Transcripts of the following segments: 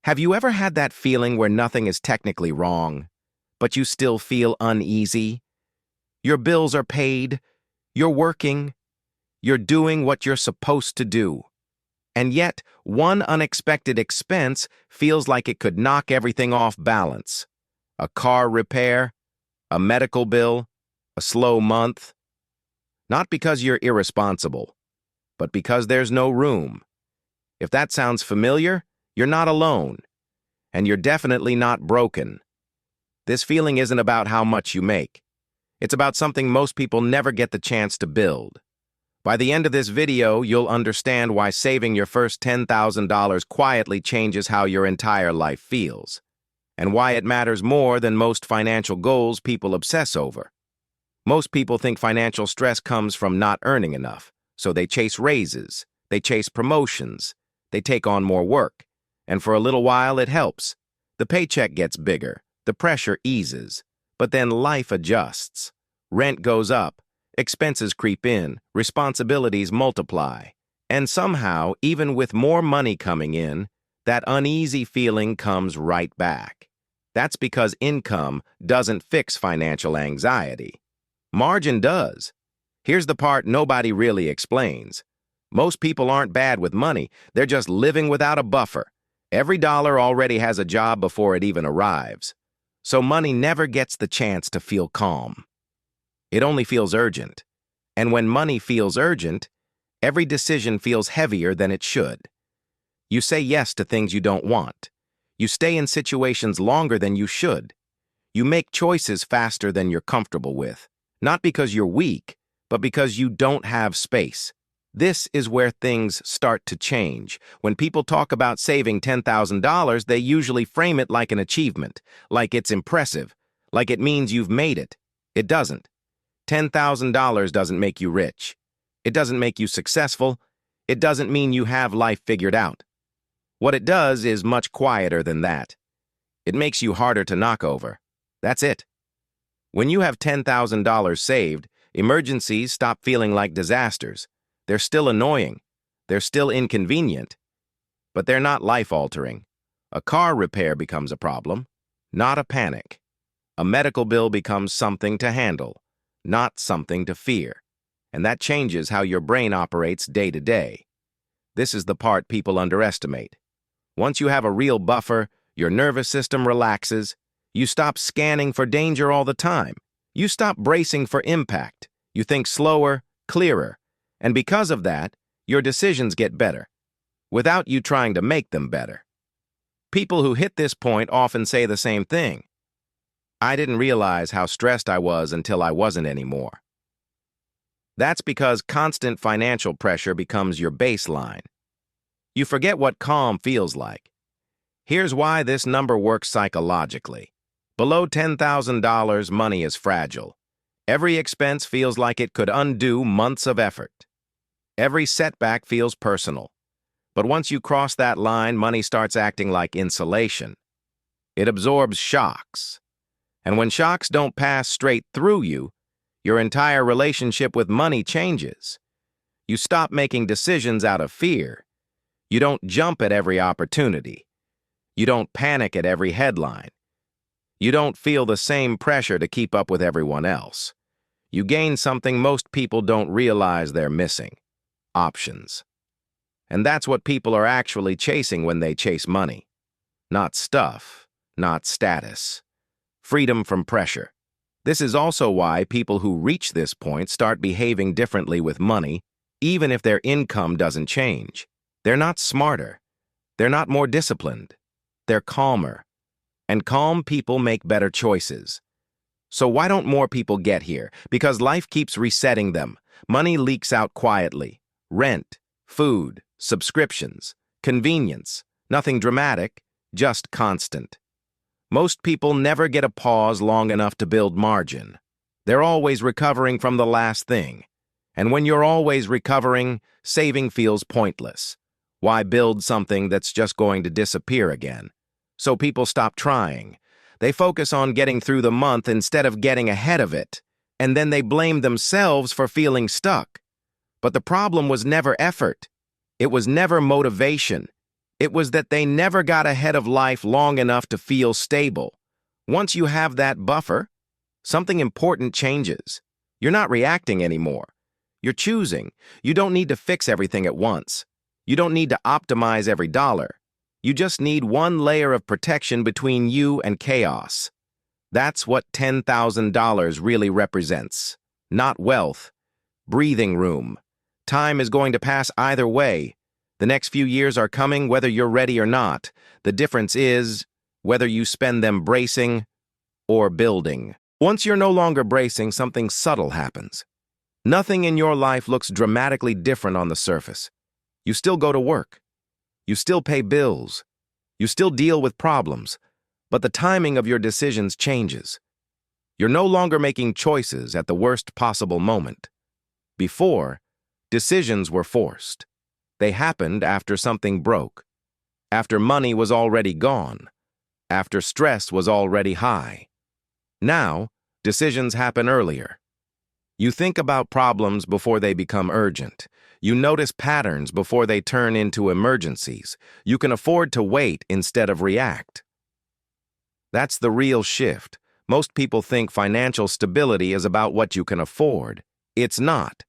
Have you ever had that feeling where nothing is technically wrong, but you still feel uneasy? Your bills are paid, you're working, you're doing what you're supposed to do. And yet, one unexpected expense feels like it could knock everything off balance. A car repair, a medical bill, a slow month. Not because you're irresponsible, but because there's no room. If that sounds familiar, you're not alone, and you're definitely not broken. This feeling isn't about how much you make. It's about something most people never get the chance to build. By the end of this video, you'll understand why saving your first $10,000 quietly changes how your entire life feels, and why it matters more than most financial goals people obsess over. Most people think financial stress comes from not earning enough, so they chase raises, they chase promotions, they take on more work, and for a little while it helps. The paycheck gets bigger, the pressure eases, but then life adjusts. Rent goes up, expenses creep in, responsibilities multiply, and somehow, even with more money coming in, that uneasy feeling comes right back. That's because income doesn't fix financial anxiety. Margin does. Here's the part nobody really explains. Most people aren't bad with money, they're just living without a buffer. Every dollar already has a job before it even arrives. So money never gets the chance to feel calm. It only feels urgent. And when money feels urgent, every decision feels heavier than it should. You say yes to things you don't want. You stay in situations longer than you should. You make choices faster than you're comfortable with. Not because you're weak, but because you don't have space. This is where things start to change. When people talk about saving $10,000, they usually frame it like an achievement, like it's impressive, like it means you've made it. It doesn't. $10,000 doesn't make you rich. It doesn't make you successful. It doesn't mean you have life figured out. What it does is much quieter than that. It makes you harder to knock over. That's it. When you have $10,000 saved, emergencies stop feeling like disasters. They're still annoying. They're still inconvenient. But they're not life-altering. A car repair becomes a problem, not a panic. A medical bill becomes something to handle, not something to fear. And that changes how your brain operates day to day. This is the part people underestimate. Once you have a real buffer, your nervous system relaxes. You stop scanning for danger all the time. You stop bracing for impact. You think slower, clearer. And because of that, your decisions get better, without you trying to make them better. People who hit this point often say the same thing. I didn't realize how stressed I was until I wasn't anymore. That's because constant financial pressure becomes your baseline. You forget what calm feels like. Here's why this number works psychologically. Below $10,000, money is fragile. Every expense feels like it could undo months of effort. Every setback feels personal. But once you cross that line, money starts acting like insulation. It absorbs shocks. And when shocks don't pass straight through you, your entire relationship with money changes. You stop making decisions out of fear. You don't jump at every opportunity. You don't panic at every headline. You don't feel the same pressure to keep up with everyone else. You gain something most people don't realize they're missing: options. And that's what people are actually chasing when they chase money. Not stuff, not status. Freedom from pressure. This is also why people who reach this point start behaving differently with money, even if their income doesn't change. They're not smarter. They're not more disciplined. They're calmer. And calm people make better choices. So why don't more people get here? Because life keeps resetting them. Money leaks out quietly. Rent, food, subscriptions, convenience. Nothing dramatic, just constant. Most people never get a pause long enough to build margin. They're always recovering from the last thing. And when you're always recovering, saving feels pointless. Why build something that's just going to disappear again? So people stop trying. They focus on getting through the month instead of getting ahead of it. And then they blame themselves for feeling stuck. But the problem was never effort. It was never motivation. It was that they never got ahead of life long enough to feel stable. Once you have that buffer, something important changes. You're not reacting anymore. You're choosing. You don't need to fix everything at once. You don't need to optimize every dollar. You just need one layer of protection between you and chaos. That's what $10,000 really represents. Not wealth. Breathing room. Time is going to pass either way. The next few years are coming whether you're ready or not. The difference is whether you spend them bracing or building. Once you're no longer bracing, something subtle happens. Nothing in your life looks dramatically different on the surface. You still go to work. You still pay bills. You still deal with problems. But the timing of your decisions changes. You're no longer making choices at the worst possible moment. Before, decisions were forced. They happened after something broke, after money was already gone, after stress was already high. Now, decisions happen earlier. You think about problems before they become urgent. You notice patterns before they turn into emergencies. You can afford to wait instead of react. That's the real shift. Most people think financial stability is about what you can afford. It's not.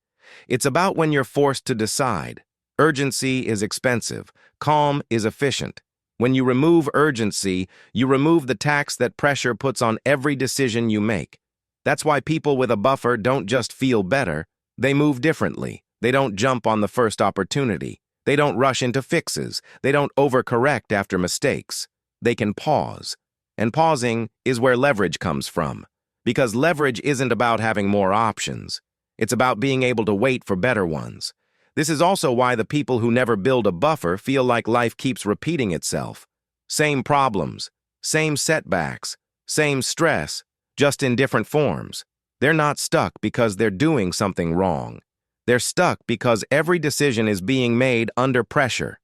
It's about when you're forced to decide. Urgency is expensive. Calm is efficient. When you remove urgency, you remove the tax that pressure puts on every decision you make. That's why people with a buffer don't just feel better. They move differently. They don't jump on the first opportunity. They don't rush into fixes. They don't overcorrect after mistakes. They can pause. And pausing is where leverage comes from. Because leverage isn't about having more options. It's about being able to wait for better ones. This is also why the people who never build a buffer feel like life keeps repeating itself. Same problems, same setbacks, same stress, just in different forms. They're not stuck because they're doing something wrong. They're stuck because every decision is being made under pressure.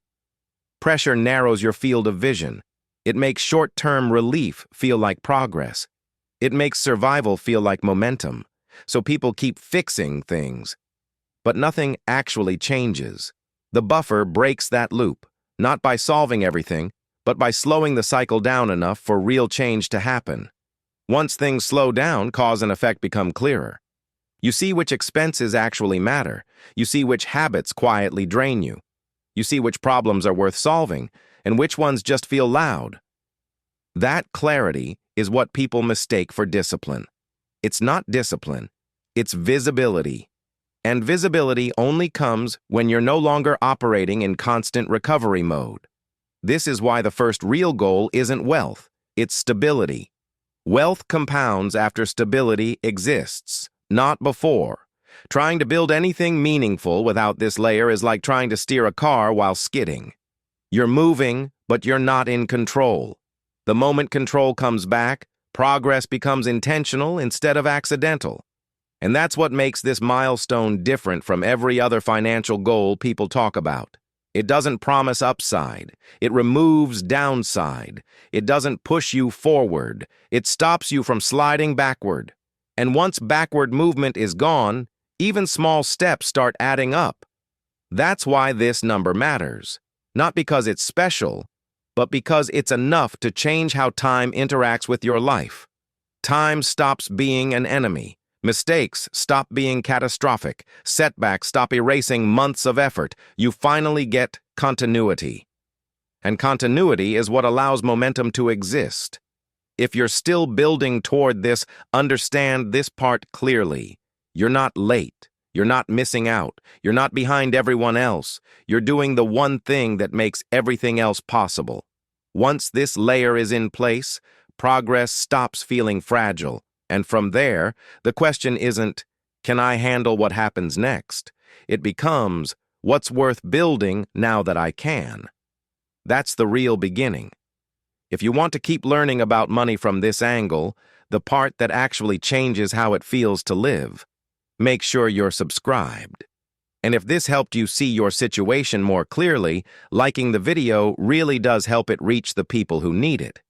Pressure narrows your field of vision. It makes short-term relief feel like progress. It makes survival feel like momentum. So people keep fixing things. But nothing actually changes. The buffer breaks that loop, not by solving everything, but by slowing the cycle down enough for real change to happen. Once things slow down, cause and effect become clearer. You see which expenses actually matter. You see which habits quietly drain you. You see which problems are worth solving, and which ones just feel loud. That clarity is what people mistake for discipline. It's not discipline, it's visibility. And visibility only comes when you're no longer operating in constant recovery mode. This is why the first real goal isn't wealth, it's stability. Wealth compounds after stability exists, not before. Trying to build anything meaningful without this layer is like trying to steer a car while skidding. You're moving, but you're not in control. The moment control comes back, progress becomes intentional instead of accidental. And that's what makes this milestone different from every other financial goal people talk about. It doesn't promise upside. It removes downside. It doesn't push you forward. It stops you from sliding backward. And once backward movement is gone, even small steps start adding up. That's why this number matters. Not because it's special, but because it's enough to change how time interacts with your life. Time stops being an enemy. Mistakes stop being catastrophic. Setbacks stop erasing months of effort. You finally get continuity. And continuity is what allows momentum to exist. If you're still building toward this, understand this part clearly. You're not late. You're not missing out. You're not behind everyone else. You're doing the one thing that makes everything else possible. Once this layer is in place, progress stops feeling fragile. And from there, the question isn't, can I handle what happens next? It becomes, what's worth building now that I can? That's the real beginning. If you want to keep learning about money from this angle, the part that actually changes how it feels to live, make sure you're subscribed. And if this helped you see your situation more clearly, liking the video really does help it reach the people who need it.